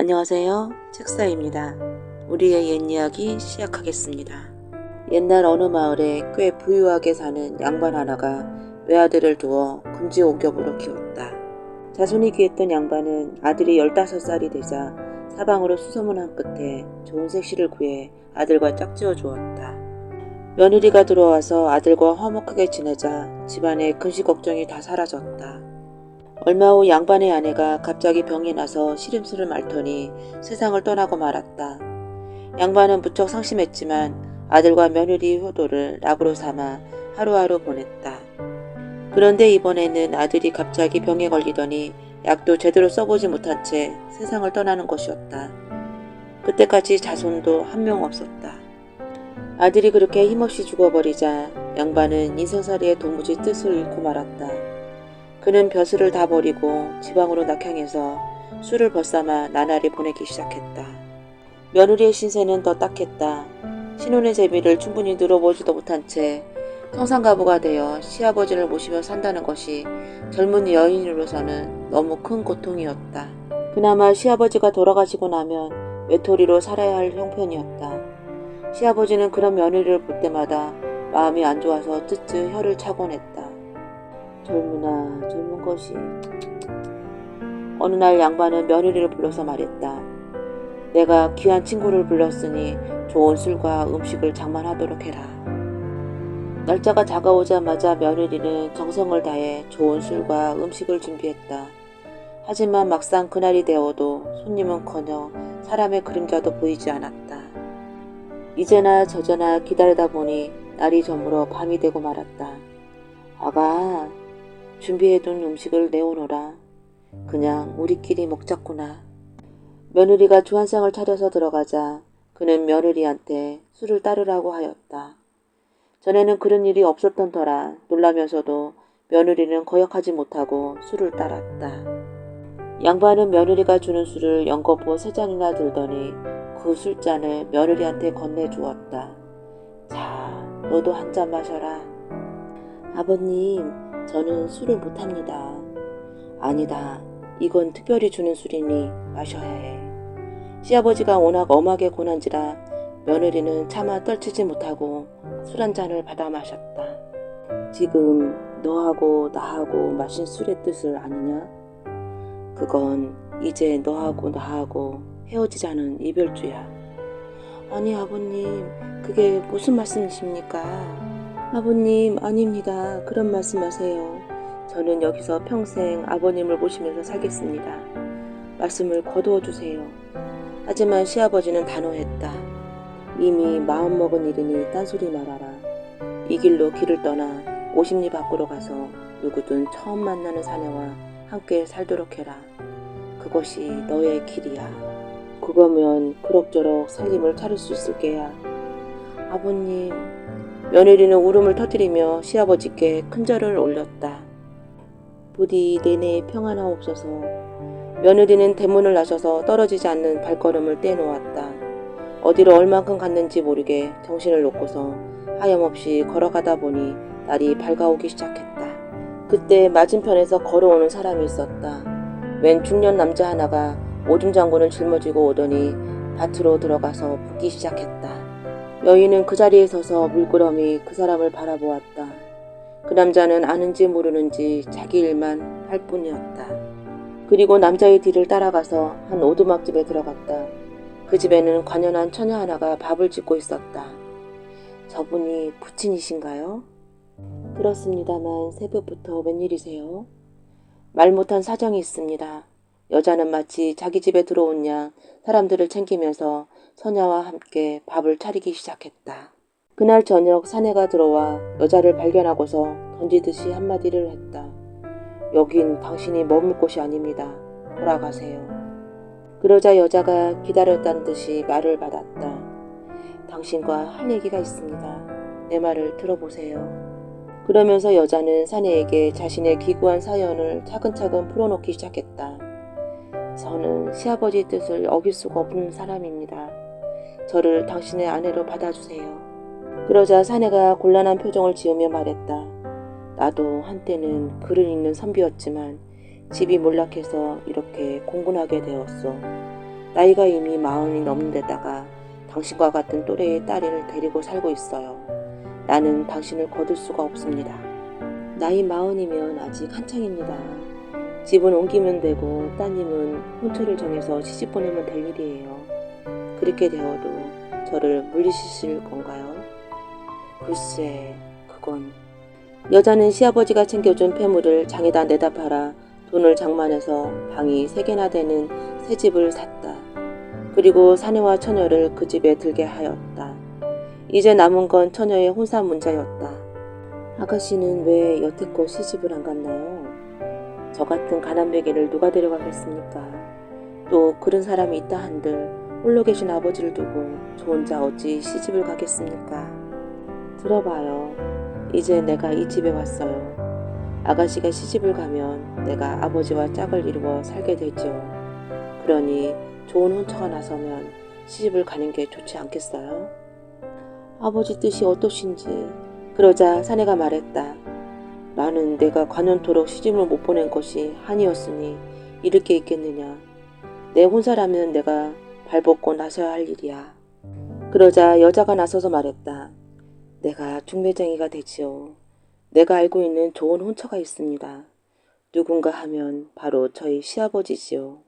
안녕하세요. 책사입니다. 우리의 옛 이야기 시작하겠습니다. 옛날 어느 마을에 꽤 부유하게 사는 양반 하나가 외아들을 두어 금지옥엽으로 키웠다. 자손이 귀했던 양반은 아들이 15살이 되자 사방으로 수소문한 끝에 좋은 색시를 구해 아들과 짝지어 주었다. 며느리가 들어와서 아들과 화목하게 지내자 집안의 근시 걱정이 다 사라졌다. 얼마 후 양반의 아내가 갑자기 병이 나서 시름수를 앓더니 세상을 떠나고 말았다. 양반은 무척 상심했지만 아들과 며느리의 효도를 낙으로 삼아 하루하루 보냈다. 그런데 이번에는 아들이 갑자기 병에 걸리더니 약도 제대로 써보지 못한 채 세상을 떠나는 것이었다. 그때까지 자손도 한 명 없었다. 아들이 그렇게 힘없이 죽어버리자 양반은 인생살이의 도무지 뜻을 잃고 말았다. 그는 벼슬을 다 버리고 지방으로 낙향해서 술을 벗삼아 나날이 보내기 시작했다. 며느리의 신세는 더 딱했다. 신혼의 제비를 충분히 늘어보지도 못한 채 성상가부가 되어 시아버지를 모시며 산다는 것이 젊은 여인으로서는 너무 큰 고통이었다. 그나마 시아버지가 돌아가시고 나면 외톨이로 살아야 할 형편이었다. 시아버지는 그런 며느리를 볼 때마다 마음이 안 좋아서 쯧쯧 혀를 차곤 했다. 젊으나 젊은 것이. 어느 날 양반은 며느리를 불러서 말했다. 내가 귀한 친구를 불렀으니 좋은 술과 음식을 장만하도록 해라. 날짜가 다가오자마자 며느리는 정성을 다해 좋은 술과 음식을 준비했다. 하지만 막상 그날이 되어도 손님은커녕 사람의 그림자도 보이지 않았다. 이제나 저제나 기다리다 보니 날이 저물어 밤이 되고 말았다. 아가, 준비해둔 음식을 내오너라. 그냥 우리끼리 먹자꾸나. 며느리가 주한상을 차려서 들어가자 그는 며느리한테 술을 따르라고 하였다. 전에는 그런 일이 없었던 터라 놀라면서도 며느리는 거역하지 못하고 술을 따랐다. 양반은 며느리가 주는 술을 연거푸 3잔이나 들더니 그 술잔을 며느리한테 건네주었다. 자, 너도 한 잔 마셔라. 아버님, 저는 술을 못합니다. 아니다. 이건 특별히 주는 술이니 마셔야 해. 시아버지가 워낙 엄하게 고난지라 며느리는 차마 떨치지 못하고 술 한 잔을 받아 마셨다. 지금 너하고 나하고 마신 술의 뜻을 아느냐? 그건 이제 너하고 나하고 헤어지자는 이별주야. 아니 아버님, 그게 무슨 말씀이십니까? 아버님, 아닙니다. 그런 말씀하세요. 저는 여기서 평생 아버님을 모시면서 살겠습니다. 말씀을 거두어 주세요. 하지만 시아버지는 단호했다. 이미 마음먹은 일이니 딴소리 말아라. 이 길로 길을 떠나 50리 밖으로 가서 누구든 처음 만나는 사내와 함께 살도록 해라. 그것이 너의 길이야. 그거면 그럭저럭 살림을 차릴 수 있을 게야. 아버님, 며느리는 울음을 터뜨리며 시아버지께 큰절을 올렸다. 부디 내내 평안하옵소서. 며느리는 대문을 나서서 떨어지지 않는 발걸음을 떼놓았다. 어디로 얼만큼 갔는지 모르게 정신을 놓고서 하염없이 걸어가다 보니 날이 밝아오기 시작했다. 그때 맞은편에서 걸어오는 사람이 있었다. 웬 중년 남자 하나가 오줌 장군을 짊어지고 오더니 밭으로 들어가서 붓기 시작했다. 여인은 그 자리에 서서 물끄러미 그 사람을 바라보았다. 그 남자는 아는지 모르는지 자기 일만 할 뿐이었다. 그리고 남자의 뒤를 따라가서 한 오두막집에 들어갔다. 그 집에는 관연한 처녀 하나가 밥을 짓고 있었다. 저분이 부친이신가요? 그렇습니다만 새벽부터 웬일이세요? 말 못한 사정이 있습니다. 여자는 마치 자기 집에 들어온 양 사람들을 챙기면서 처녀와 함께 밥을 차리기 시작했다. 그날 저녁 사내가 들어와 여자를 발견하고서 던지듯이 한마디를 했다. 여긴 당신이 머물 곳이 아닙니다. 돌아가세요. 그러자 여자가 기다렸다는 듯이 말을 받았다. 당신과 할 얘기가 있습니다. 내 말을 들어보세요. 그러면서 여자는 사내에게 자신의 기구한 사연을 차근차근 풀어놓기 시작했다. 저는 시아버지 뜻을 어길 수가 없는 사람입니다. 저를 당신의 아내로 받아주세요. 그러자 사내가 곤란한 표정을 지으며 말했다. 나도 한때는 글을 읽는 선비였지만 집이 몰락해서 이렇게 공군하게 되었소. 나이가 이미 40이 넘는 데다가 당신과 같은 또래의 딸을 데리고 살고 있어요. 나는 당신을 거둘 수가 없습니다. 나이 40이면 아직 한창입니다. 집은 옮기면 되고 따님은 혼처를 정해서 시집 보내면 될 일이에요. 그렇게 되어도 저를 물리치실 건가요? 글쎄, 그건... 여자는 시아버지가 챙겨준 폐물을 장에다 내다 팔아 돈을 장만해서 방이 3개나 되는 새 집을 샀다. 그리고 사내와 처녀를 그 집에 들게 하였다. 이제 남은 건 처녀의 혼사 문제였다. 아가씨는 왜 여태껏 시집을 안 갔나요? 저 같은 가난배기를 누가 데려가겠습니까? 또 그런 사람이 있다 한들 홀로 계신 아버지를 두고 저 혼자 어찌 시집을 가겠습니까? 들어봐요. 이제 내가 이 집에 왔어요. 아가씨가 시집을 가면 내가 아버지와 짝을 이루어 살게 되죠. 그러니 좋은 혼처가 나서면 시집을 가는 게 좋지 않겠어요? 아버지 뜻이 어떠신지. 그러자 사내가 말했다. 나는 내가 관연토록 시집을 못 보낸 것이 한이었으니 이를 게 있겠느냐. 내 혼사라면 내가 발벗고 나서야 할 일이야. 그러자 여자가 나서서 말했다. 내가 중매쟁이가 되지요. 내가 알고 있는 좋은 혼처가 있습니다. 누군가 하면 바로 저희 시아버지지요.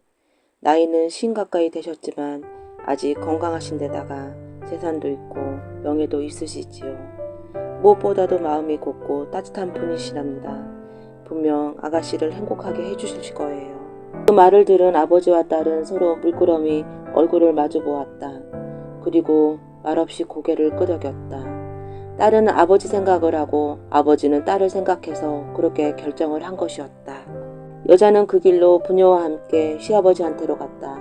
나이는 50 가까이 되셨지만 아직 건강하신 데다가 재산도 있고 명예도 있으시지요. 무엇보다도 마음이 곱고 따뜻한 분이시랍니다. 분명 아가씨를 행복하게 해주실 거예요. 그 말을 들은 아버지와 딸은 서로 물끄러미 얼굴을 마주 보았다. 그리고 말없이 고개를 끄덕였다. 딸은 아버지 생각을 하고 아버지는 딸을 생각해서 그렇게 결정을 한 것이었다. 여자는 그 길로 부녀와 함께 시아버지한테로 갔다.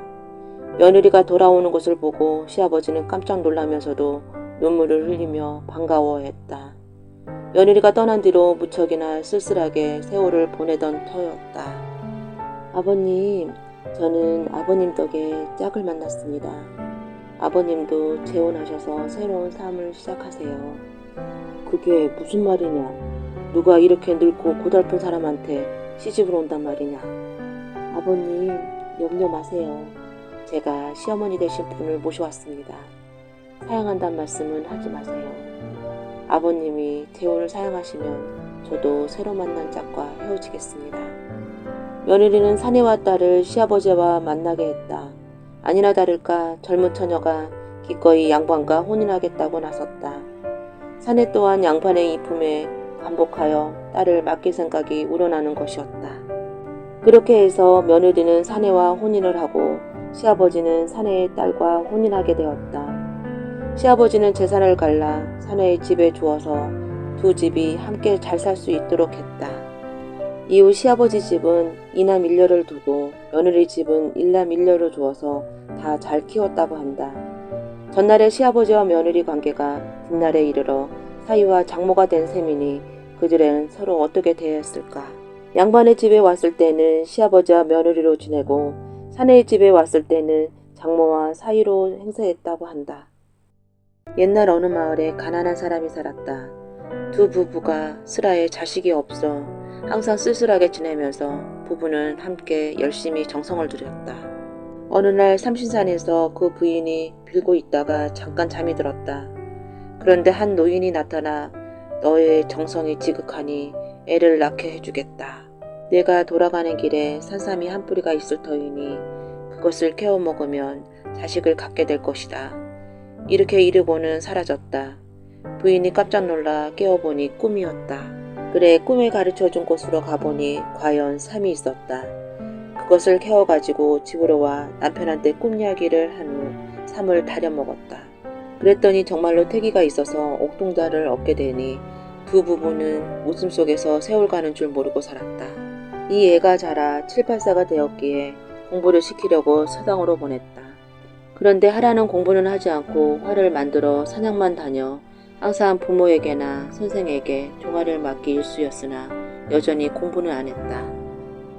며느리가 돌아오는 것을 보고 시아버지는 깜짝 놀라면서도 눈물을 흘리며 반가워했다. 며느리가 떠난 뒤로 무척이나 쓸쓸하게 세월을 보내던 터였다. 아버님, 저는 아버님 덕에 짝을 만났습니다. 아버님도 재혼하셔서 새로운 삶을 시작하세요. 그게 무슨 말이냐? 누가 이렇게 늙고 고달픈 사람한테 시집을 온단 말이냐? 아버님, 염려 마세요. 제가 시어머니 되신 분을 모셔왔습니다. 사양한다는 말씀은 하지 마세요. 아버님이 재혼을 사양하시면 저도 새로 만난 짝과 헤어지겠습니다. 며느리는 사내와 딸을 시아버지와 만나게 했다. 아니나 다를까 젊은 처녀가 기꺼이 양반과 혼인하겠다고 나섰다. 사내 또한 양반의 이품에 감복하여 딸을 맡길 생각이 우러나는 것이었다. 그렇게 해서 며느리는 사내와 혼인을 하고 시아버지는 사내의 딸과 혼인하게 되었다. 시아버지는 재산을 갈라 사내의 집에 주어서 두 집이 함께 잘 살 수 있도록 했다. 이후 시아버지 집은 이남 일녀를 두고 며느리 집은 일남 일녀를 주어서 다 잘 키웠다고 한다. 전날의 시아버지와 며느리 관계가 뒷날에 이르러 사위와 장모가 된 셈이니 그들은 서로 어떻게 대했을까. 양반의 집에 왔을 때는 시아버지와 며느리로 지내고 사내의 집에 왔을 때는 장모와 사위로 행세했다고 한다. 옛날 어느 마을에 가난한 사람이 살았다. 두 부부가 슬하에 자식이 없어 항상 쓸쓸하게 지내면서 부부는 함께 열심히 정성을 들였다. 어느 날 삼신산에서 그 부인이 빌고 있다가 잠깐 잠이 들었다. 그런데 한 노인이 나타나 너의 정성이 지극하니 애를 낳게 해주겠다. 내가 돌아가는 길에 산삼이 한 뿌리가 있을 터이니 그것을 캐어 먹으면 자식을 갖게 될 것이다. 이렇게 이르고는 사라졌다. 부인이 깜짝 놀라 깨어보니 꿈이었다. 그래 꿈에 가르쳐준 곳으로 가보니 과연 삼이 있었다. 그것을 캐어가지고 집으로 와 남편한테 꿈 이야기를 한 후 삼을 다려 먹었다. 그랬더니 정말로 태기가 있어서 옥동자를 얻게 되니 두 부부는 웃음 속에서 세월 가는 줄 모르고 살았다. 이 애가 자라 7, 8세가 되었기에 공부를 시키려고 서당으로 보냈다. 그런데 하라는 공부는 하지 않고 활을 만들어 사냥만 다녀 항상 부모에게나 선생에게 종아리를 맞기 일쑤였으나 여전히 공부는 안 했다.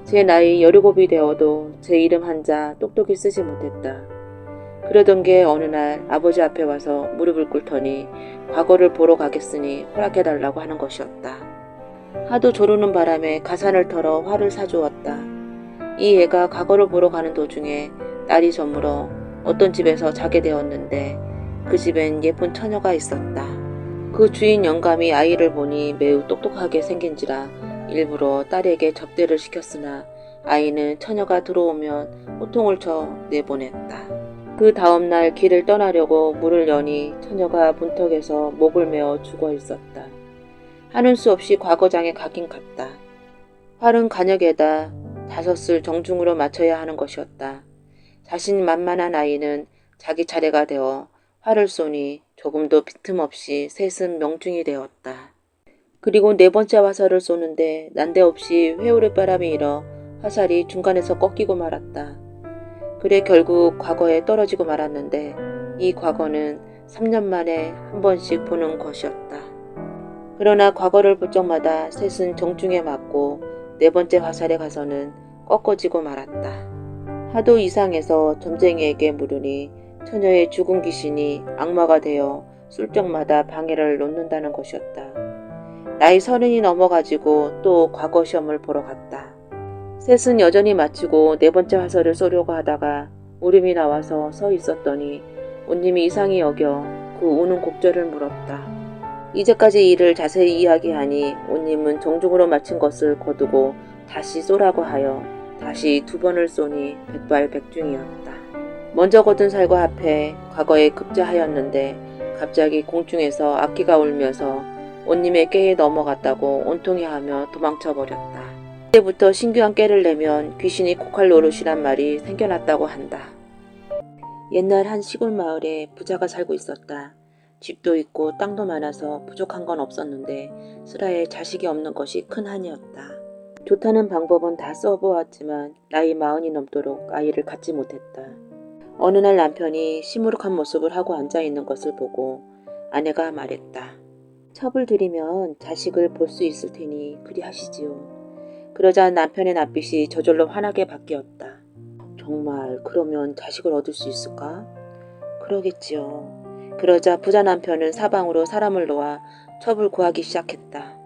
제 나이 17이 되어도 제 이름 한자 똑똑히 쓰지 못했다. 그러던 게 어느 날 아버지 앞에 와서 무릎을 꿇더니 과거를 보러 가겠으니 허락해달라고 하는 것이었다. 하도 조르는 바람에 가산을 털어 활을 사주었다. 이 애가 과거를 보러 가는 도중에 날이 저물어 어떤 집에서 자게 되었는데 그 집엔 예쁜 처녀가 있었다. 그 주인 영감이 아이를 보니 매우 똑똑하게 생긴지라 일부러 딸에게 접대를 시켰으나 아이는 처녀가 들어오면 호통을 쳐 내보냈다. 그 다음날 길을 떠나려고 문을 여니 처녀가 문턱에서 목을 메어 죽어 있었다. 하는 수 없이 과거장에 가긴 갔다. 활은 간역에다 다섯을 정중으로 맞춰야 하는 것이었다. 자신만만한 아이는 자기 차례가 되어 활을 쏘니 조금도 빈틈없이 셋은 명중이 되었다. 그리고 네 번째 화살을 쏘는데 난데없이 회오리 바람이 일어 화살이 중간에서 꺾이고 말았다. 그래 결국 과거에 떨어지고 말았는데 이 과거는 3년 만에 한 번씩 보는 것이었다. 그러나 과거를 볼 적마다 셋은 정중에 맞고 네 번째 화살에 가서는 꺾어지고 말았다. 하도 이상해서 점쟁이에게 물으니 처녀의 죽은 귀신이 악마가 되어 술적마다 방해를 놓는다는 것이었다. 나이 30이 넘어가지고 또 과거 시험을 보러 갔다. 셋은 여전히 마치고 네 번째 화살을 쏘려고 하다가 울음이 나와서 서 있었더니 온님이 이상히 여겨 그 우는 곡절을 물었다. 이제까지 일을 자세히 이야기하니 온님은 정중으로 마친 것을 거두고 다시 쏘라고 하여 다시 2번을 쏘니 백발백중이었다. 먼저 거둔 살과 합해 과거에 급자하였는데 갑자기 공중에서 악기가 울면서 온님의 꾀에 넘어갔다고 온통해 하며 도망쳐버렸다. 그때부터 신규한 꾀를 내면 귀신이 곡할 노릇이란 말이 생겨났다고 한다. 옛날 한 시골 마을에 부자가 살고 있었다. 집도 있고 땅도 많아서 부족한 건 없었는데 슬하에 자식이 없는 것이 큰 한이었다. 좋다는 방법은 다 써보았지만 나이 40이 넘도록 아이를 갖지 못했다. 어느 날 남편이 시무룩한 모습을 하고 앉아있는 것을 보고 아내가 말했다. 첩을 들이면 자식을 볼 수 있을 테니 그리 하시지요. 그러자 남편의 낯빛이 저절로 환하게 바뀌었다. 정말 그러면 자식을 얻을 수 있을까? 그러겠지요. 그러자 부자 남편은 사방으로 사람을 놓아 첩을 구하기 시작했다.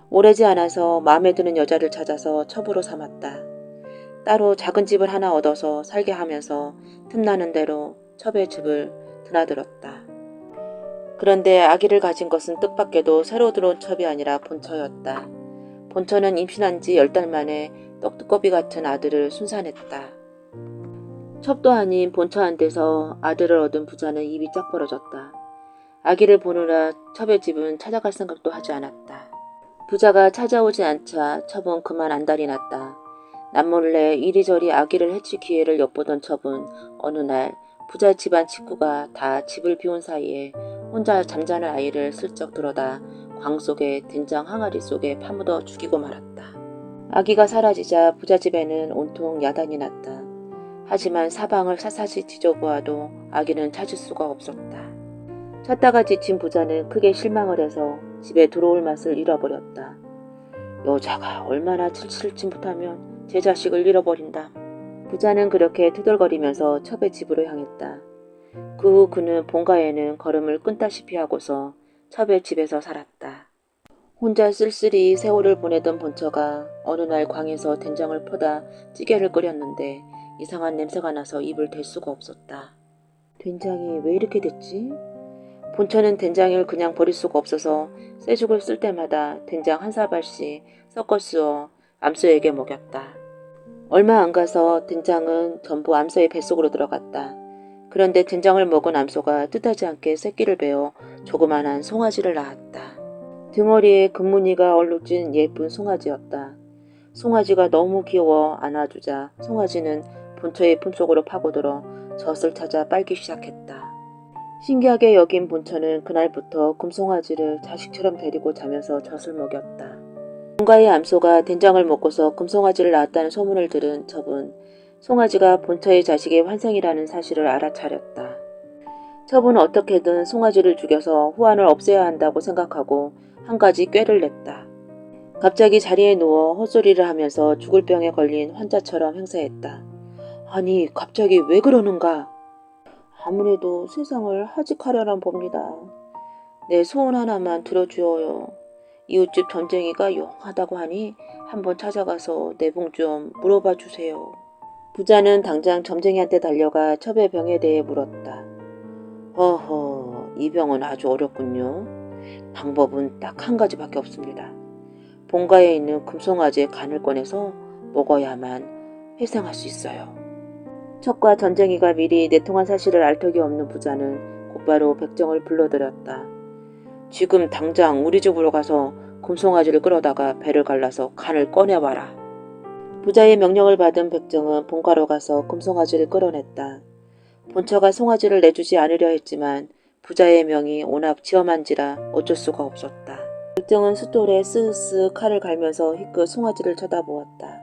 오래지 않아서 마음에 드는 여자를 찾아서 첩으로 삼았다. 따로 작은 집을 하나 얻어서 살게 하면서 틈나는 대로 첩의 집을 드나들었다. 그런데 아기를 가진 것은 뜻밖에도 새로 들어온 첩이 아니라 본처였다. 본처는 임신한 지 10달 만에 떡두꺼비 같은 아들을 순산했다. 첩도 아닌 본처한테서 아들을 얻은 부자는 입이 짝 벌어졌다. 아기를 보느라 첩의 집은 찾아갈 생각도 하지 않았다. 부자가 찾아오지 않자 첩은 그만 안달이 났다. 남몰래 이리저리 아기를 해칠 기회를 엿보던 첩은 어느 날 부자 집안 식구가 다 집을 비운 사이에 혼자 잠자는 아이를 슬쩍 들어다 광 속에 된장 항아리 속에 파묻어 죽이고 말았다. 아기가 사라지자 부자 집에는 온통 야단이 났다. 하지만 사방을 샅샅이 뒤져보아도 아기는 찾을 수가 없었다. 찾다가 지친 부자는 크게 실망을 해서 집에 들어올 맛을 잃어버렸다. 여자가 얼마나 칠칠치 못하면 제 자식을 잃어버린다. 부자는 그렇게 투덜거리면서 첩의 집으로 향했다. 그 후 그는 본가에는 걸음을 끊다시피 하고서 첩의 집에서 살았다. 혼자 쓸쓸히 세월을 보내던 본처가 어느 날 광에서 된장을 퍼다 찌개를 끓였는데 이상한 냄새가 나서 입을 댈 수가 없었다. 된장이 왜 이렇게 됐지? 본처는 된장을 그냥 버릴 수가 없어서 쇠죽을 쓸 때마다 된장 한 사발씩 섞어 쓰어 암소에게 먹였다. 얼마 안 가서 된장은 전부 암소의 뱃속으로 들어갔다. 그런데 된장을 먹은 암소가 뜻하지 않게 새끼를 베어 조그만한 송아지를 낳았다. 등허리에 금무늬가 얼룩진 예쁜 송아지였다. 송아지가 너무 귀여워 안아주자 송아지는 본처의 품속으로 파고들어 젖을 찾아 빨기 시작했다. 신기하게 여긴 본처는 그날부터 금송아지를 자식처럼 데리고 자면서 젖을 먹였다. 본가의 암소가 된장을 먹고서 금송아지를 낳았다는 소문을 들은 첩은 송아지가 본처의 자식의 환생이라는 사실을 알아차렸다. 첩은 어떻게든 송아지를 죽여서 후환을 없애야 한다고 생각하고 한 가지 꾀를 냈다. 갑자기 자리에 누워 헛소리를 하면서 죽을 병에 걸린 환자처럼 행세했다. 아니 갑자기 왜 그러는가? 아무래도 세상을 하직하려나 봅니다. 내 소원 하나만 들어주어요. 이웃집 점쟁이가 용하다고 하니 한번 찾아가서 내봉 좀 물어봐 주세요. 부자는 당장 점쟁이한테 달려가 첩의 병에 대해 물었다. 허허, 이 병은 아주 어렵군요. 방법은 딱 한 가지밖에 없습니다. 본가에 있는 금송아지의 간을 꺼내서 먹어야만 회생할 수 있어요. 첩과 전쟁이가 미리 내통한 사실을 알 턱이 없는 부자는 곧바로 백정을 불러들였다. 지금 당장 우리 집으로 가서 금송아지를 끌어다가 배를 갈라서 간을 꺼내와라. 부자의 명령을 받은 백정은 본가로 가서 금송아지를 끌어냈다. 본처가 송아지를 내주지 않으려 했지만 부자의 명이 워낙 지엄한지라 어쩔 수가 없었다. 백정은 숫돌에 스으스 칼을 갈면서 희끗 송아지를 쳐다보았다.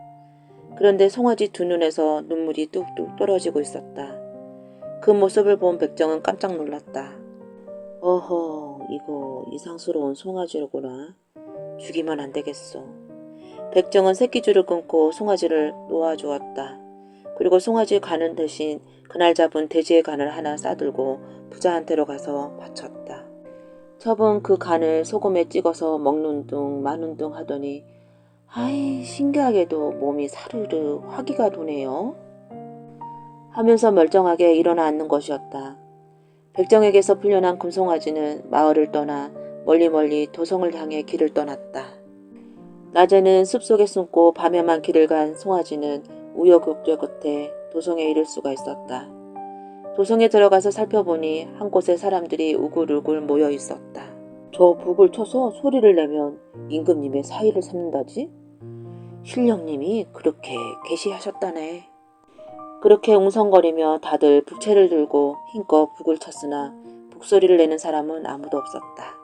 그런데 송아지 두 눈에서 눈물이 뚝뚝 떨어지고 있었다. 그 모습을 본 백정은 깜짝 놀랐다. 어허, 이거 이상스러운 송아지로구나. 죽이면 안 되겠어. 백정은 새끼줄을 끊고 송아지를 놓아주었다. 그리고 송아지 간은 대신 그날 잡은 돼지의 간을 하나 싸들고 부자한테로 가서 바쳤다. 첩은 그 간을 소금에 찍어서 먹는 둥 마는 둥 하더니 아이, 신기하게도 몸이 사르르 화기가 도네요. 하면서 멀쩡하게 일어나 앉는 것이었다. 백정에게서 풀려난 금송아지는 마을을 떠나 멀리 도성을 향해 길을 떠났다. 낮에는 숲속에 숨고 밤에만 길을 간 송아지는 우여곡절 끝에 도성에 이를 수가 있었다. 도성에 들어가서 살펴보니 한 곳에 사람들이 우글우글 모여 있었다. 저 북을 쳐서 소리를 내면 임금님의 사위를 삼는다지? 신령님이 그렇게 계시하셨다네. 그렇게 웅성거리며 다들 북채를 들고 힘껏 북을 쳤으나 북소리를 내는 사람은 아무도 없었다.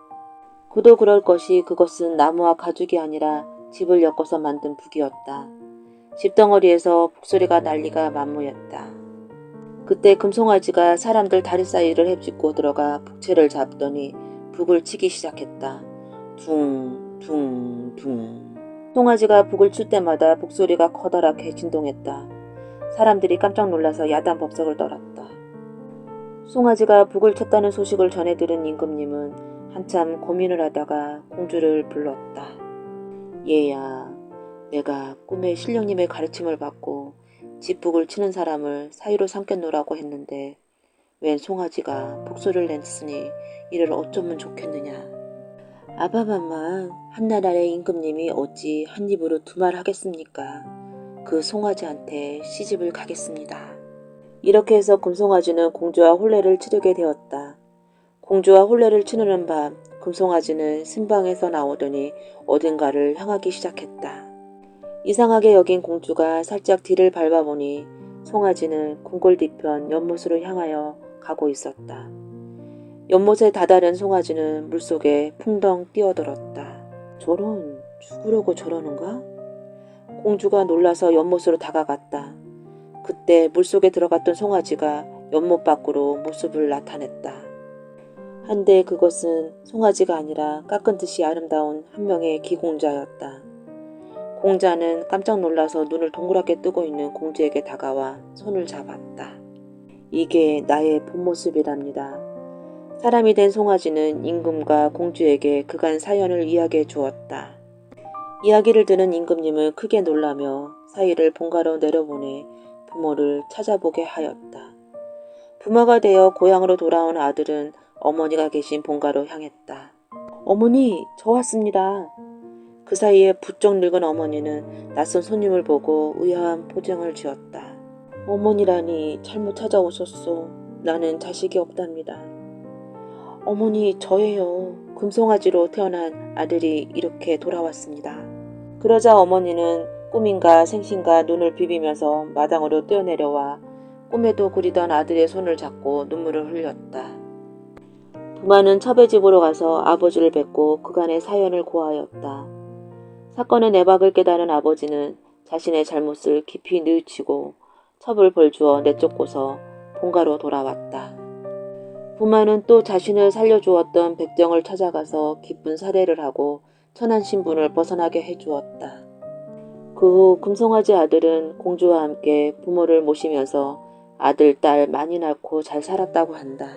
그도 그럴 것이 그것은 나무와 가죽이 아니라 집을 엮어서 만든 북이었다. 집덩어리에서 북소리가 난리가 만무였다. 그때 금송아지가 사람들 다리 사이를 헤집고 들어가 북채를 잡더니 북을 치기 시작했다. 둥, 둥, 둥. 송아지가 북을 칠 때마다 북소리가 커다랗게 진동했다. 사람들이 깜짝 놀라서 야단법석을 떨었다. 송아지가 북을 쳤다는 소식을 전해 들은 임금님은 한참 고민을 하다가 공주를 불렀다. 얘야, 내가 꿈에 신령님의 가르침을 받고 집북을 치는 사람을 사위로 삼겠노라고 했는데 웬 송아지가 북소리를 냈으니 이를 어쩌면 좋겠느냐. 아바마만 한나라의 임금님이 어찌 한 입으로 두 말 하겠습니까? 그 송아지한테 시집을 가겠습니다. 이렇게 해서 금송아지는 공주와 혼례를 치르게 되었다. 공주와 혼례를 치르는 밤 금송아지는 신방에서 나오더니 어딘가를 향하기 시작했다. 이상하게 여긴 공주가 살짝 뒤를 밟아보니 송아지는 궁궐 뒤편 연못으로 향하여 가고 있었다. 연못에 다다른 송아지는 물속에 풍덩 뛰어들었다. 저런, 죽으려고 저러는가? 공주가 놀라서 연못으로 다가갔다. 그때 물속에 들어갔던 송아지가 연못 밖으로 모습을 나타냈다. 한데 그것은 송아지가 아니라 깎은 듯이 아름다운 한 명의 기공자였다. 공자는 깜짝 놀라서 눈을 동그랗게 뜨고 있는 공주에게 다가와 손을 잡았다. 이게 나의 본 모습이랍니다. 사람이 된 송아지는 임금과 공주에게 그간 사연을 이야기해 주었다. 이야기를 들은 임금님은 크게 놀라며 사위를 본가로 내려보내 부모를 찾아보게 하였다. 부모가 되어 고향으로 돌아온 아들은 어머니가 계신 본가로 향했다. 어머니, 저 왔습니다. 그 사이에 부쩍 늙은 어머니는 낯선 손님을 보고 의아한 포징을 지었다. 어머니라니 잘못 찾아오셨소. 나는 자식이 없답니다. 어머니, 저예요. 금송아지로 태어난 아들이 이렇게 돌아왔습니다. 그러자 어머니는 꿈인가 생신가 눈을 비비면서 마당으로 뛰어내려와 꿈에도 그리던 아들의 손을 잡고 눈물을 흘렸다. 부마는 첩의 집으로 가서 아버지를 뵙고 그간의 사연을 고하였다. 사건의 내박을 깨달은 아버지는 자신의 잘못을 깊이 뉘우치고 첩을 벌주어 내쫓고서 본가로 돌아왔다. 부마는 또 자신을 살려주었던 백정을 찾아가서 기쁜 사례를 하고 천한 신분을 벗어나게 해주었다. 그 후 금송아지 아들은 공주와 함께 부모를 모시면서 아들, 딸 많이 낳고 잘 살았다고 한다.